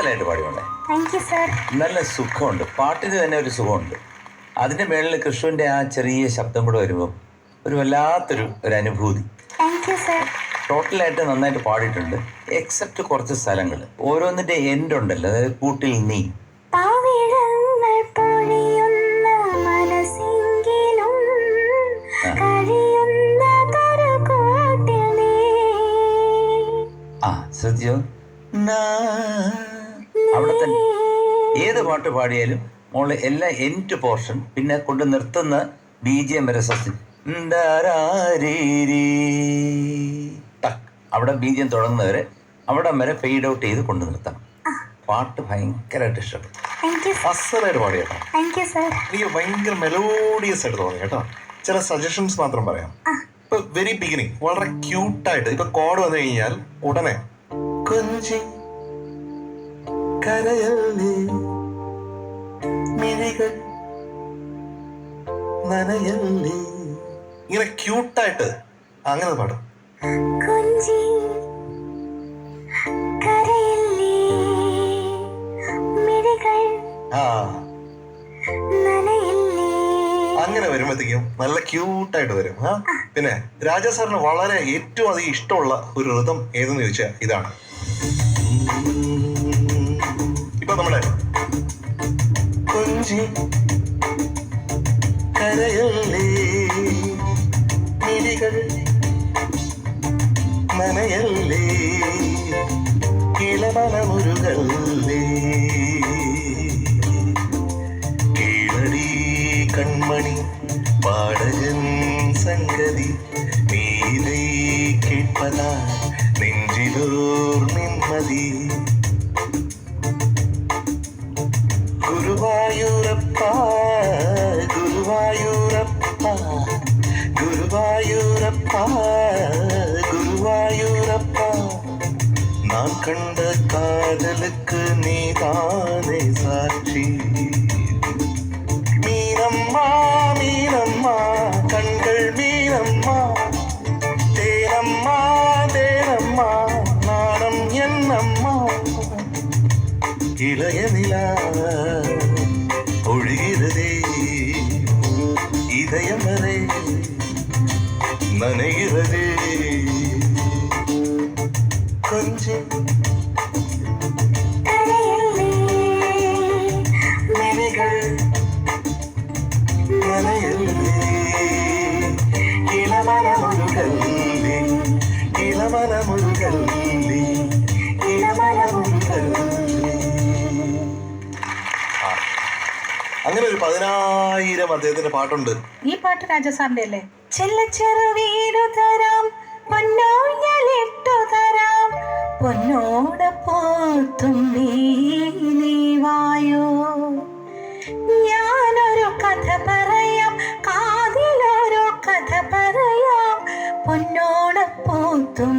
അസലായിട്ട് പാടിയുണ്ടേ. Thank you sir. നല്ല സുഖമുണ്ട്, പാട്ടിന് തന്നെ ഒരു സുഖമുണ്ട്. അതിൻ്റെ മേളിൽ കൃഷ്ണൻ്റെ ആ ചെറിയ ശബ്ദം കൂടെ വരുമ്പോൾ ഒരു വല്ലാത്തൊരു അനുഭൂതി. Thank you sir. ടോട്ടലായിട്ട് നന്നായിട്ട് പാടിയിട്ടുണ്ട്, എക്സെപ്റ്റ് കുറച്ച് സ്ഥലങ്ങൾ. ഓരോന്നിൻ്റെ എൻഡ് ഉണ്ടല്ലോ, അതായത് കൂട്ടിൽ നീ ശ്രദ്ധിച്ചോ. അവിടെ തന്നെ ഏത് പാട്ട് പാടിയാലും മോള് എല്ലാ എൻഡ് പോർഷൻ പിന്നെ കൊണ്ട് നിർത്തുന്ന BGM വരെ അവിടെ BGM തുടങ്ങുന്നവരെ അവിടെ വരെ ഫെയ്ഡ് ഔട്ട് ചെയ്ത് കൊണ്ട് നിർത്തണം. പാട്ട് ഭയങ്കരമായിട്ട് ഇഷ്ടപ്പെട്ടു. അസലായിട്ട് പാടിയേട്ടോ. എനിക്ക് ഭയങ്കര മെലോഡിയസ് ആയിട്ട് തോന്നി കേട്ടോ. ചില സജഷൻസ് മാത്രം പറയാം. ഇപ്പൊ വെരി ബിഗിനിങ് വളരെ ക്യൂട്ടായിട്ട് ഇപ്പൊ കോഡ് വന്നു കഴിഞ്ഞാൽ ഉടനെ കൊഞ്ചി കരയല്ലേ മിഴികൾ നനയല്ലേ, ഇങ്ങനെ ക്യൂട്ടായിട്ട് അങ്ങനെ പാടും. അങ്ങനെ വരുമ്പോഴത്തേക്കും നല്ല ക്യൂട്ടായിട്ട് വരും. പിന്നെ രാജാ സാറിന് വളരെ ഏറ്റവും അധികം ഇഷ്ടമുള്ള ഒരു ഋതം ഏതെന്ന് ചോദിച്ചാൽ ഇതാണ്. ഇപ്പൊ നമ്മുടെ കൊഞ്ചി കരയല്ലേ മിഴികൾ നനയല്ലേ ഇളമനമുരുകല്ലേ കീഴടി കൺമണി പാടകൻ സംഗതി നീലൈ കേൾപ്പതാ നെഞ്ചിലോർ നിമ്മതി ഗുരുവായൂരപ്പ ഗുരുവായൂരപ്പ ഗുരുവായൂരപ്പ ഗുരുവായൂരപ്പ நான் கண்ட காதலுக்கு நீதானே சாட்சி மீனம்மா மீனம்மா கண்கள் மீனம்மா தேனம்மா தேனம்மா நாணம் என்னம்மா இளைய நிலா ஒழுகிறதே இதயம் வரை நனைகிறதே கொஞ்சம் மினிகள் நனையல்லே இளமனமுருகல்லே ഇളമനമുരുകല്ലേ ഇളമനമുരുകല്ലേ. അങ്ങനെ ഒരു 10,000 അദ്ദേഹത്തിന്റെ പാട്ടുണ്ട്. ഈ പാട്ട് രാജസാറിന്റെ അല്ലേ? ചെല്ലച്ചെറു വീടു തരാം പൊന്നോഞ്ഞലിട്ടു തരാം പൊന്നോട പോത്തും നീവായോ ഞാനൊരു കഥ പറയാം കാതിലൊരു കഥ പറയാം പൊന്നോട പോത്തും